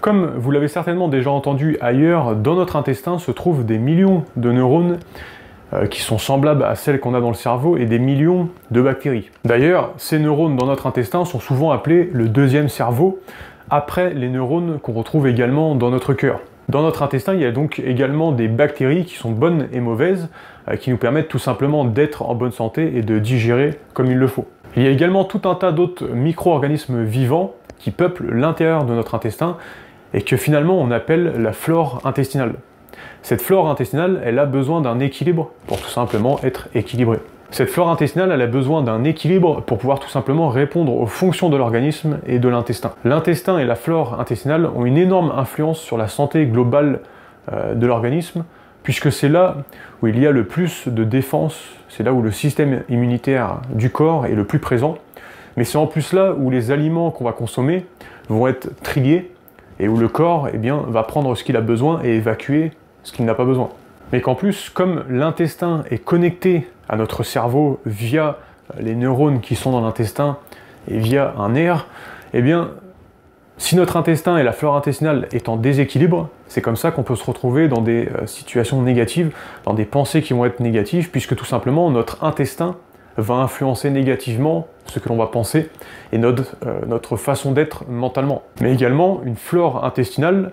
Comme vous l'avez certainement déjà entendu ailleurs, dans notre intestin se trouvent des millions de neurones qui sont semblables à celles qu'on a dans le cerveau et des millions de bactéries. D'ailleurs, ces neurones dans notre intestin sont souvent appelés le deuxième cerveau, après les neurones qu'on retrouve également dans notre cœur. Dans notre intestin, il y a donc également des bactéries qui sont bonnes et mauvaises, qui nous permettent tout simplement d'être en bonne santé et de digérer comme il le faut. Il y a également tout un tas d'autres micro-organismes vivants qui peuplent l'intérieur de notre intestin et que finalement on appelle la flore intestinale. Cette flore intestinale, elle a besoin d'un équilibre pour tout simplement être équilibrée. Cette flore intestinale, elle a besoin d'un équilibre pour pouvoir tout simplement répondre aux fonctions de l'organisme et de l'intestin. L'intestin et la flore intestinale ont une énorme influence sur la santé globale de l'organisme, puisque c'est là où il y a le plus de défense, c'est là où le système immunitaire du corps est le plus présent, mais c'est en plus là où les aliments qu'on va consommer vont être triés et où le corps va prendre ce qu'il a besoin et évacuer ce qu'il n'a pas besoin. Mais qu'en plus, comme l'intestin est connecté à notre cerveau via les neurones qui sont dans l'intestin et via un nerf, si notre intestin et la flore intestinale est en déséquilibre, c'est comme ça qu'on peut se retrouver dans des situations négatives, dans des pensées qui vont être négatives, puisque tout simplement notre intestin va influencer négativement ce que l'on va penser et notre façon d'être mentalement. Mais également une flore intestinale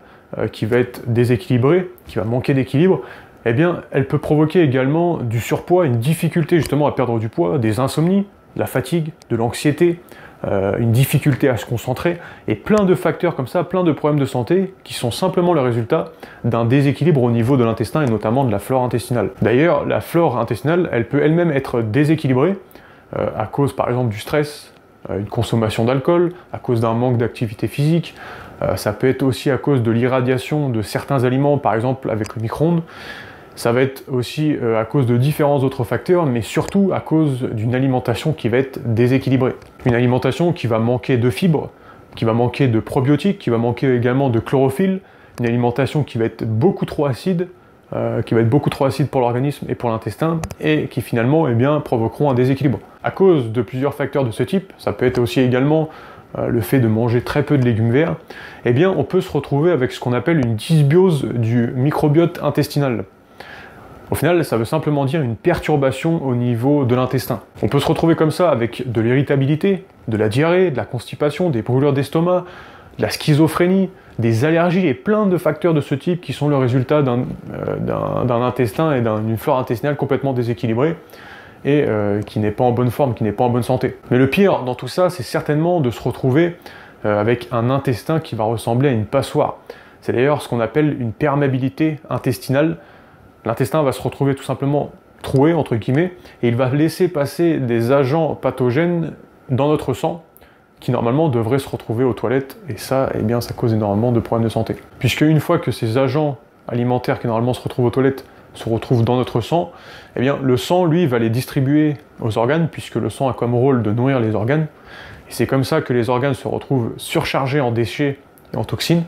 qui va être déséquilibrée, qui va manquer d'équilibre, elle peut provoquer également du surpoids, une difficulté justement à perdre du poids, des insomnies, de la fatigue, de l'anxiété, une difficulté à se concentrer, et plein de facteurs comme ça, plein de problèmes de santé qui sont simplement le résultat d'un déséquilibre au niveau de l'intestin et notamment de la flore intestinale. D'ailleurs, la flore intestinale, elle peut elle-même être déséquilibrée à cause par exemple du stress, une consommation d'alcool, à cause d'un manque d'activité physique, ça peut être aussi à cause de l'irradiation de certains aliments, par exemple avec le micro-ondes. Ça va être aussi à cause de différents autres facteurs, mais surtout à cause d'une alimentation qui va être déséquilibrée. Une alimentation qui va manquer de fibres, qui va manquer de probiotiques, qui va manquer également de chlorophylle, une alimentation qui va être beaucoup trop acide, pour l'organisme et pour l'intestin, et qui finalement provoqueront un déséquilibre. À cause de plusieurs facteurs de ce type, ça peut être aussi également le fait de manger très peu de légumes verts, on peut se retrouver avec ce qu'on appelle une dysbiose du microbiote intestinal. Au final, ça veut simplement dire une perturbation au niveau de l'intestin. On peut se retrouver comme ça avec de l'irritabilité, de la diarrhée, de la constipation, des brûlures d'estomac, de la schizophrénie, des allergies et plein de facteurs de ce type qui sont le résultat d'un intestin et d'une flore intestinale complètement déséquilibrée et qui n'est pas en bonne forme, qui n'est pas en bonne santé. Mais le pire dans tout ça, c'est certainement de se retrouver avec un intestin qui va ressembler à une passoire. C'est d'ailleurs ce qu'on appelle une perméabilité intestinale. L'intestin va se retrouver tout simplement troué, entre guillemets, et il va laisser passer des agents pathogènes dans notre sang, qui normalement devraient se retrouver aux toilettes, et ça, ça cause énormément de problèmes de santé. Puisque une fois que ces agents alimentaires qui normalement se retrouvent aux toilettes se retrouvent dans notre sang, le sang, lui, va les distribuer aux organes, puisque le sang a comme rôle de nourrir les organes, et c'est comme ça que les organes se retrouvent surchargés en déchets et en toxines,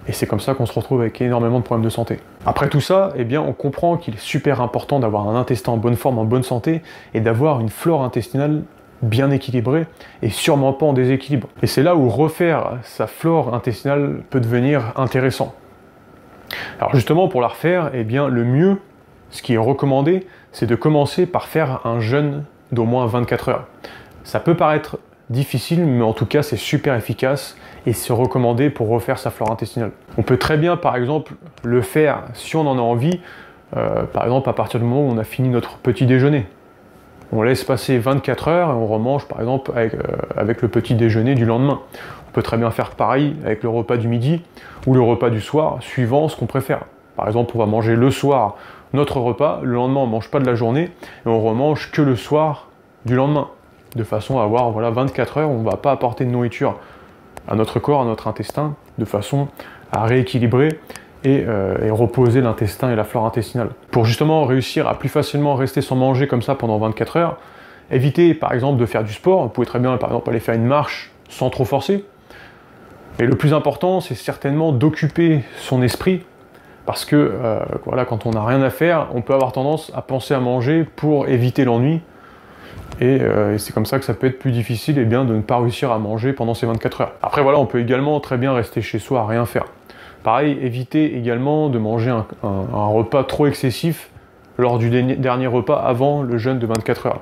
et c'est comme ça qu'on se retrouve avec énormément de problèmes de santé. Après tout ça, on comprend qu'il est super important d'avoir un intestin en bonne forme, en bonne santé, et d'avoir une flore intestinale bien équilibrée, et sûrement pas en déséquilibre. Et c'est là où refaire sa flore intestinale peut devenir intéressant. Alors justement, pour la refaire, le mieux, ce qui est recommandé, c'est de commencer par faire un jeûne d'au moins 24 heures. Ça peut paraître difficile, mais en tout cas c'est super efficace et c'est recommandé pour refaire sa flore intestinale. On peut très bien par exemple le faire si on en a envie, par exemple à partir du moment où on a fini notre petit déjeuner. On laisse passer 24 heures et on remange par exemple avec le petit déjeuner du lendemain. On peut très bien faire pareil avec le repas du midi ou le repas du soir, suivant ce qu'on préfère. Par exemple, on va manger le soir notre repas, le lendemain on ne mange pas de la journée et on remange que le soir du lendemain. De façon à avoir 24 heures où on ne va pas apporter de nourriture à notre corps, à notre intestin, de façon à rééquilibrer et reposer l'intestin et la flore intestinale. Pour justement réussir à plus facilement rester sans manger comme ça pendant 24 heures, évitez par exemple de faire du sport. Vous pouvez très bien par exemple aller faire une marche sans trop forcer. Et le plus important, c'est certainement d'occuper son esprit, parce que quand on n'a rien à faire, on peut avoir tendance à penser à manger pour éviter l'ennui, Et c'est comme ça que ça peut être plus difficile de ne pas réussir à manger pendant ces 24 heures. Après voilà, on peut également très bien rester chez soi à rien faire. Pareil, évitez également de manger un repas trop excessif lors du dernier repas avant le jeûne de 24 heures.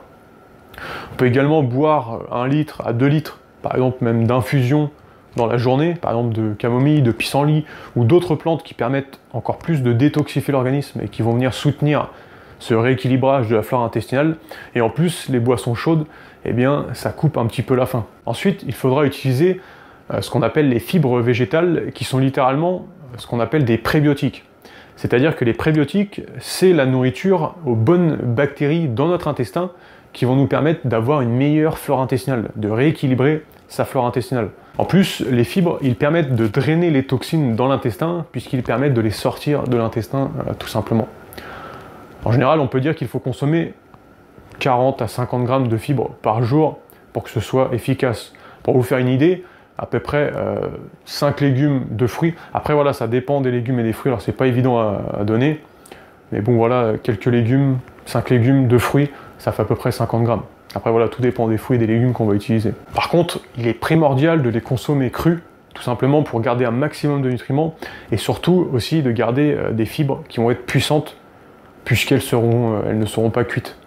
On peut également boire 1 litre à 2 litres, par exemple même d'infusion dans la journée, par exemple de camomille, de pissenlit ou d'autres plantes qui permettent encore plus de détoxifier l'organisme et qui vont venir soutenir ce rééquilibrage de la flore intestinale. Et en plus, les boissons chaudes, eh bien, ça coupe un petit peu la faim. Ensuite, il faudra utiliser ce qu'on appelle les fibres végétales, qui sont littéralement ce qu'on appelle des prébiotiques. C'est-à-dire que les prébiotiques, c'est la nourriture aux bonnes bactéries dans notre intestin qui vont nous permettre d'avoir une meilleure flore intestinale, de rééquilibrer sa flore intestinale. En plus, les fibres, ils permettent de drainer les toxines dans l'intestin, puisqu'ils permettent de les sortir de l'intestin, tout simplement. En général, on peut dire qu'il faut consommer 40 à 50 grammes de fibres par jour pour que ce soit efficace. Pour vous faire une idée, à peu près 5 légumes de fruits. Après voilà, ça dépend des légumes et des fruits, alors c'est pas évident à donner. Mais bon voilà, quelques légumes, 5 légumes de fruits, ça fait à peu près 50 grammes. Après voilà, tout dépend des fruits et des légumes qu'on va utiliser. Par contre, il est primordial de les consommer crus, tout simplement pour garder un maximum de nutriments, et surtout aussi de garder des fibres qui vont être puissantes, puisqu'elles ne seront pas cuites.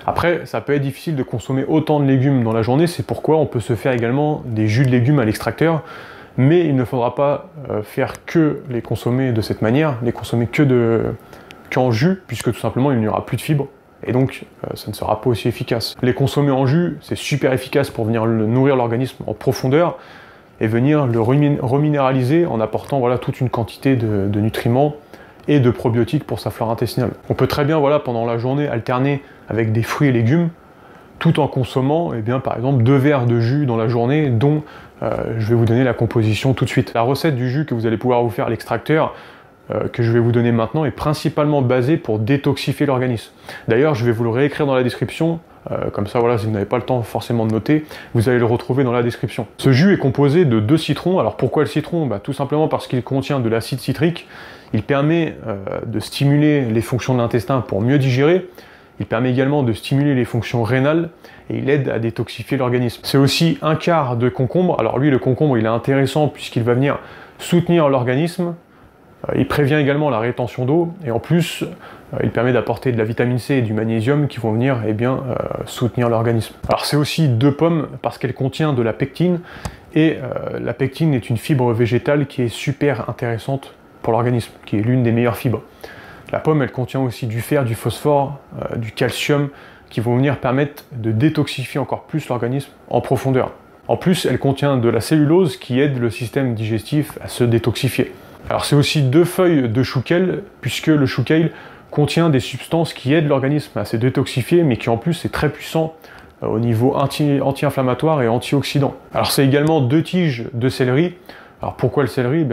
Après, ça peut être difficile de consommer autant de légumes dans la journée, c'est pourquoi on peut se faire également des jus de légumes à l'extracteur, mais il ne faudra pas faire que les consommer de cette manière, les consommer qu'en jus, puisque tout simplement il n'y aura plus de fibres, et donc ça ne sera pas aussi efficace. Les consommer en jus, c'est super efficace pour venir nourrir l'organisme en profondeur, et venir le reminéraliser en apportant voilà, toute une quantité de nutriments, et de probiotiques pour sa flore intestinale. On peut très bien, voilà, pendant la journée, alterner avec des fruits et légumes, tout en consommant, eh bien, par exemple, 2 verres de jus dans la journée, dont je vais vous donner la composition tout de suite. La recette du jus que vous allez pouvoir vous faire à l'extracteur, que je vais vous donner maintenant, est principalement basée pour détoxifier l'organisme. D'ailleurs, je vais vous le réécrire dans la description, comme ça, voilà, si vous n'avez pas le temps forcément de noter, vous allez le retrouver dans la description. Ce jus est composé de 2 citrons. Alors pourquoi le citron? Tout simplement parce qu'il contient de l'acide citrique. Il permet de stimuler les fonctions de l'intestin pour mieux digérer. Il permet également de stimuler les fonctions rénales et il aide à détoxifier l'organisme. C'est aussi 1 quart de concombre. Alors lui, le concombre, il est intéressant puisqu'il va venir soutenir l'organisme. Il prévient également la rétention d'eau et en plus, il permet d'apporter de la vitamine C et du magnésium qui vont venir soutenir l'organisme. Alors c'est aussi 2 pommes parce qu'elle contient de la pectine et la pectine est une fibre végétale qui est super intéressante pour l'organisme, qui est l'une des meilleures fibres. La pomme, elle contient aussi du fer, du phosphore, du calcium, qui vont venir permettre de détoxifier encore plus l'organisme en profondeur. En plus, elle contient de la cellulose qui aide le système digestif à se détoxifier. Alors c'est aussi 2 feuilles de chou kale, puisque le chou kale contient des substances qui aident l'organisme à se détoxifier, mais qui en plus est très puissant au niveau anti-inflammatoire et antioxydant. Alors c'est également 2 tiges de céleri. Alors pourquoi le céleri?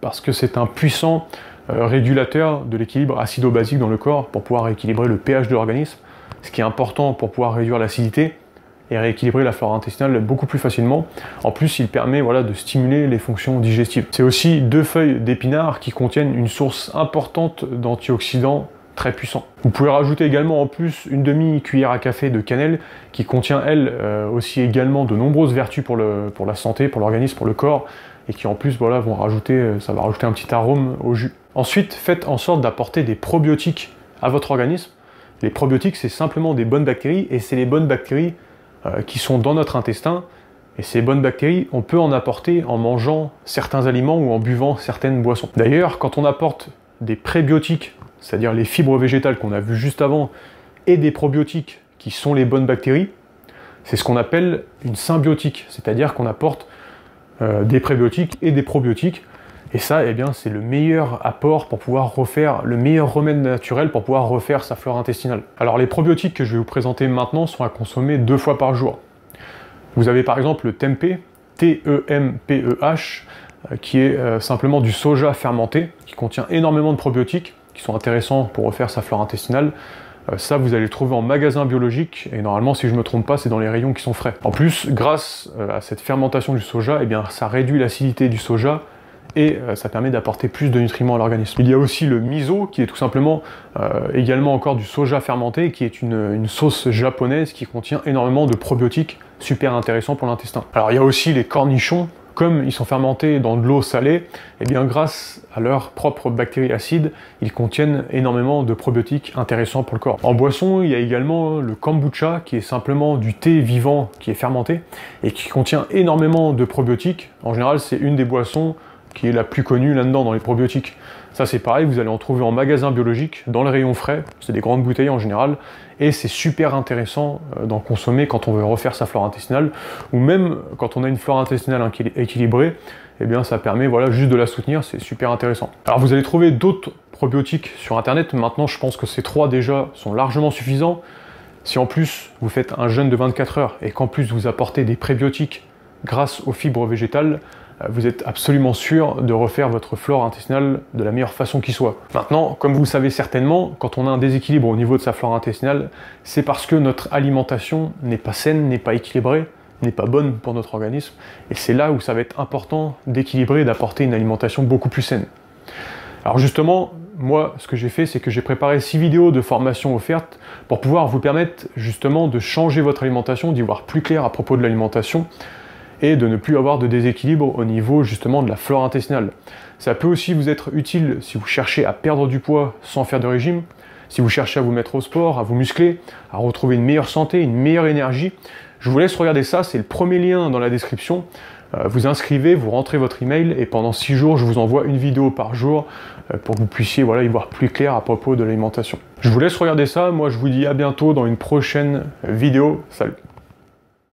Parce que c'est un puissant régulateur de l'équilibre acido-basique dans le corps pour pouvoir rééquilibrer le pH de l'organisme, ce qui est important pour pouvoir réduire l'acidité et rééquilibrer la flore intestinale beaucoup plus facilement. En plus, il permet voilà, de stimuler les fonctions digestives. C'est aussi 2 feuilles d'épinards qui contiennent une source importante d'antioxydants très puissants. Vous pouvez rajouter également en plus une demi-cuillère à café de cannelle qui contient, elle, aussi également de nombreuses vertus pour la santé, pour l'organisme, pour le corps, et qui en plus voilà, ça va rajouter un petit arôme au jus. Ensuite, faites en sorte d'apporter des probiotiques à votre organisme. Les probiotiques, c'est simplement des bonnes bactéries, et c'est les bonnes bactéries qui sont dans notre intestin, et ces bonnes bactéries, on peut en apporter en mangeant certains aliments ou en buvant certaines boissons. D'ailleurs, quand on apporte des prébiotiques, c'est-à-dire les fibres végétales qu'on a vues juste avant, et des probiotiques qui sont les bonnes bactéries, c'est ce qu'on appelle une symbiotique, c'est-à-dire qu'on apporte des prébiotiques et des probiotiques, et ça, eh bien, c'est le meilleur apport pour pouvoir refaire, le meilleur remède naturel pour pouvoir refaire sa flore intestinale. Alors les probiotiques que je vais vous présenter maintenant sont à consommer 2 fois par jour. Vous avez par exemple le tempeh, T-E-M-P-E-H, qui est simplement du soja fermenté, qui contient énormément de probiotiques, qui sont intéressants pour refaire sa flore intestinale. Ça, vous allez le trouver en magasin biologique, et normalement, si je ne me trompe pas, c'est dans les rayons qui sont frais. En plus, grâce à cette fermentation du soja, eh bien, ça réduit l'acidité du soja, et ça permet d'apporter plus de nutriments à l'organisme. Il y a aussi le miso qui est tout simplement également encore du soja fermenté, qui est une sauce japonaise qui contient énormément de probiotiques super intéressants pour l'intestin. Alors il y a aussi les cornichons. Comme ils sont fermentés dans de l'eau salée, et bien grâce à leurs propres bactéries acides, ils contiennent énormément de probiotiques intéressants pour le corps. En boisson, il y a également le kombucha, qui est simplement du thé vivant qui est fermenté et qui contient énormément de probiotiques. En général, c'est une des boissons qui est la plus connue là-dedans dans les probiotiques. Ça c'est pareil, vous allez en trouver en magasin biologique, dans le rayon frais, c'est des grandes bouteilles en général, et c'est super intéressant d'en consommer quand on veut refaire sa flore intestinale, ou même quand on a une flore intestinale équilibrée, et bien ça permet voilà, juste de la soutenir, c'est super intéressant. Alors vous allez trouver d'autres probiotiques sur internet, maintenant je pense que ces 3 déjà sont largement suffisants. Si en plus vous faites un jeûne de 24 heures et qu'en plus vous apportez des prébiotiques grâce aux fibres végétales, vous êtes absolument sûr de refaire votre flore intestinale de la meilleure façon qui soit. Maintenant, comme vous le savez certainement, quand on a un déséquilibre au niveau de sa flore intestinale, c'est parce que notre alimentation n'est pas saine, n'est pas équilibrée, n'est pas bonne pour notre organisme, et c'est là où ça va être important d'équilibrer et d'apporter une alimentation beaucoup plus saine. Alors justement, moi, ce que j'ai fait, c'est que j'ai préparé 6 vidéos de formation offertes pour pouvoir vous permettre justement de changer votre alimentation, d'y voir plus clair à propos de l'alimentation, et de ne plus avoir de déséquilibre au niveau justement de la flore intestinale. Ça peut aussi vous être utile si vous cherchez à perdre du poids sans faire de régime, si vous cherchez à vous mettre au sport, à vous muscler, à retrouver une meilleure santé, une meilleure énergie. Je vous laisse regarder ça, c'est le premier lien dans la description. Vous inscrivez, vous rentrez votre email et pendant 6 jours, je vous envoie une vidéo par jour pour que vous puissiez voilà, y voir plus clair à propos de l'alimentation. Je vous laisse regarder ça, moi je vous dis à bientôt dans une prochaine vidéo. Salut!